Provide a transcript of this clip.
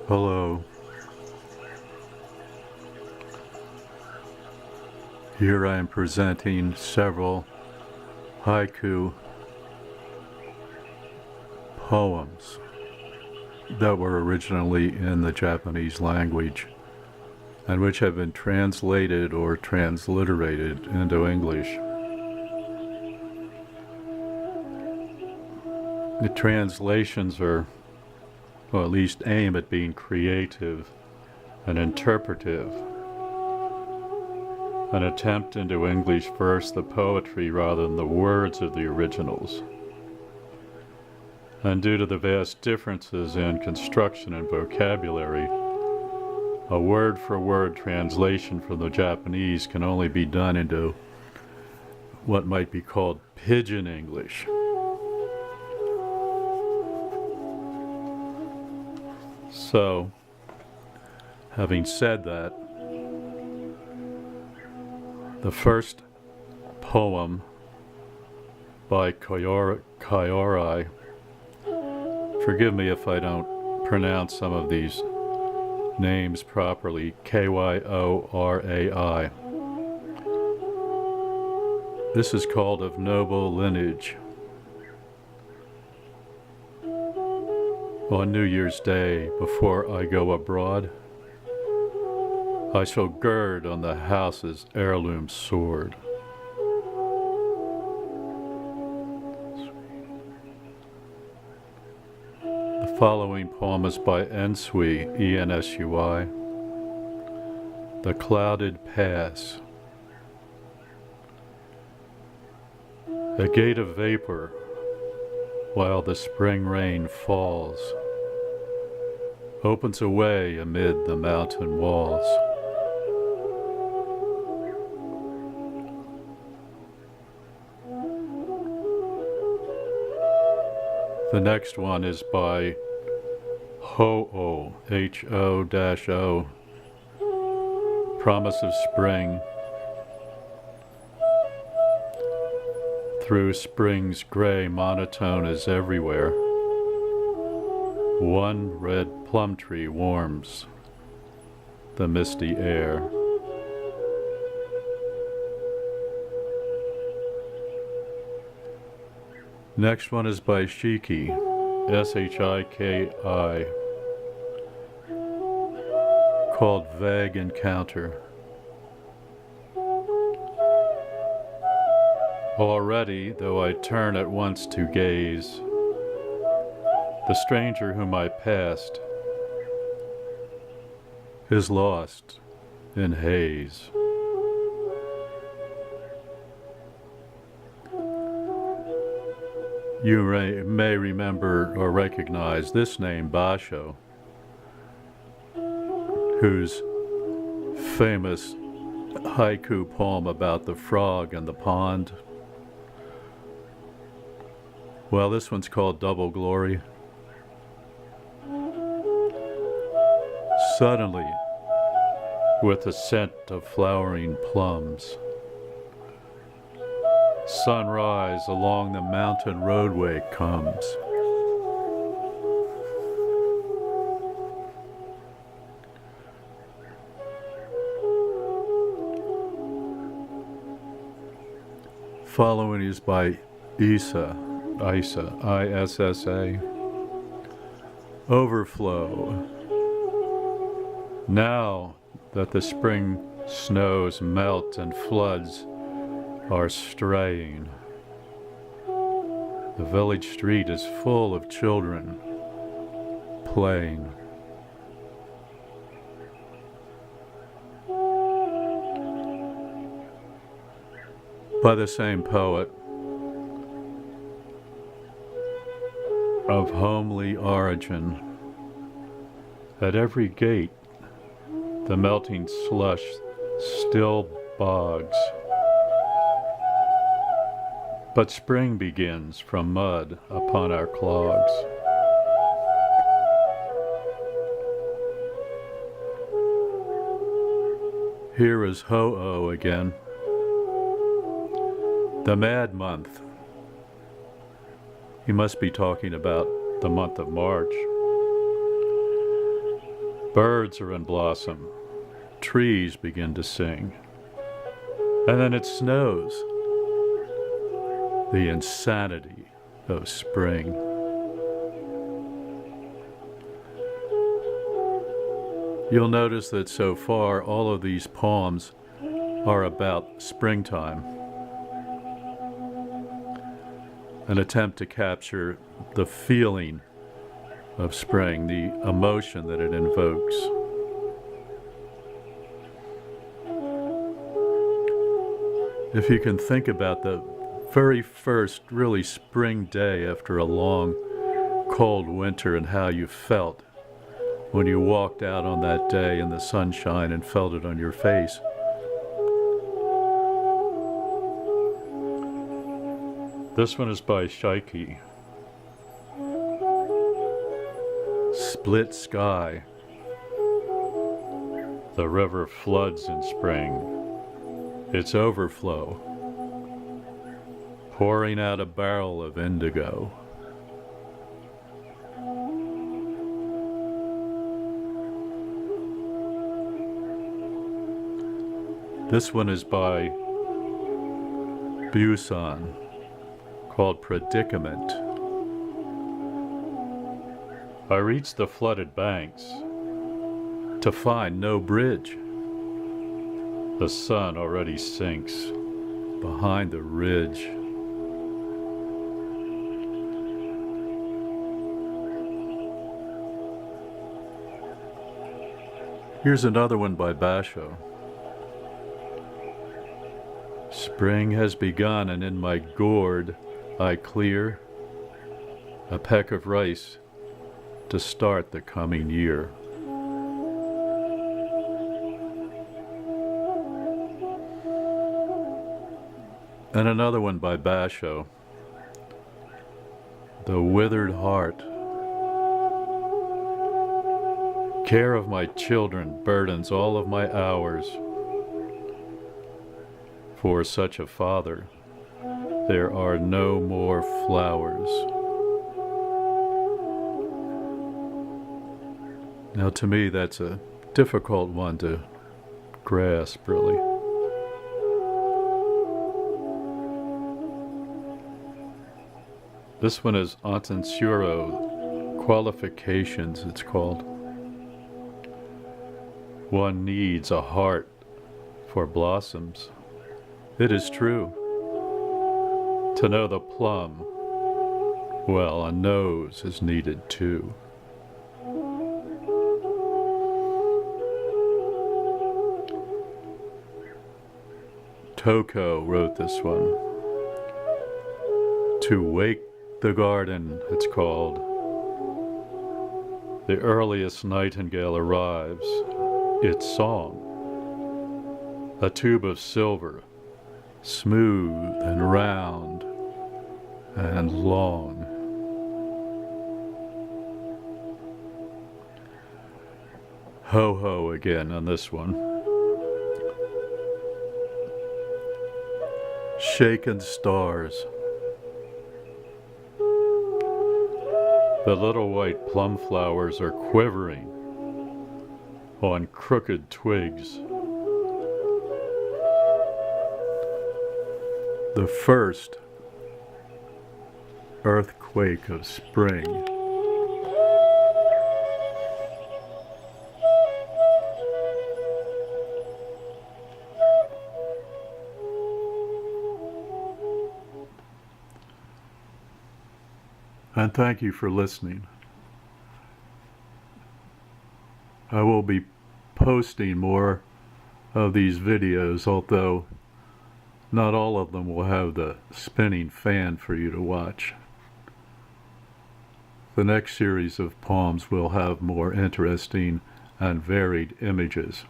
Hello, here I am presenting several haiku poems that were originally in the Japanese language and which have been translated or transliterated into English. The translations are, or at least aim at being creative and interpretive. An attempt into English first the poetry rather than the words of the originals. And due to the vast differences in construction and vocabulary, a word-for-word translation from the Japanese can only be done into what might be called pidgin English. So, having said that, the first poem by Kyorai, forgive me if I don't pronounce some of these names properly, Kyorai. This is called Of Noble Lineage. On New Year's Day, before I go abroad, I shall gird on the house's heirloom sword. The following poem is by Ensui, E-N-S-U-I, The Clouded Pass. A gate of vapor while the spring rain falls opens away amid the mountain walls. The next one is by Ho-O, H-O-O, Promise of Spring. Through spring's gray monotone is everywhere. One red plum tree warms the misty air. Next one is by Shiki, S-H-I-K-I, called Vague Encounter. Already, though I turn at once to gaze, the stranger whom I passed is lost in haze. You may remember or recognize this name, Basho, whose famous haiku poem about the frog and the pond. Well, this one's called Double Glory. Suddenly, with the scent of flowering plums, sunrise along the mountain roadway comes. Following is by Issa, I-S-S-A, Overflow. Now that the spring snows melt and floods are straying, the village street is full of children playing. By the same poet, of homely origin, at every gate the melting slush still bogs. But spring begins from mud upon our clogs. Here is Ho-Oh again. The Mad Month. He must be talking about the month of March. Birds are in blossom. Trees begin to sing. And then it snows. The insanity of spring. You'll notice that so far all of these poems are about springtime. An attempt to capture the feeling of spring, the emotion that it invokes. If you can think about the very first really spring day after a long, cold winter and how you felt when you walked out on that day in the sunshine and felt it on your face. This one is by Haiku. Split sky. The river floods in spring. Its overflow, pouring out a barrel of indigo. This one is by Busan, called Predicament. I reached the flooded banks to find no bridge. The sun already sinks behind the ridge. Here's another one by Basho. Spring has begun, and in my gourd I clear a peck of rice to start the coming year. And another one by Basho. The withered heart. Care of my children burdens all of my hours. For such a father, there are no more flowers. Now, to me, that's a difficult one to grasp, really. This one is Atensuro Qualifications, it's called. One needs a heart for blossoms. It is true. To know the plum, well, a nose is needed too. Toko wrote this one. To wake the garden, it's called. The earliest nightingale arrives, its song. A tube of silver, smooth and round and long. Ho-ho again on this one. Shaken stars. The little white plum flowers are quivering on crooked twigs. The first earthquake of spring. And thank you for listening. I will be posting more of these videos, although not all of them will have the spinning fan for you to watch. The next series of poems will have more interesting and varied images.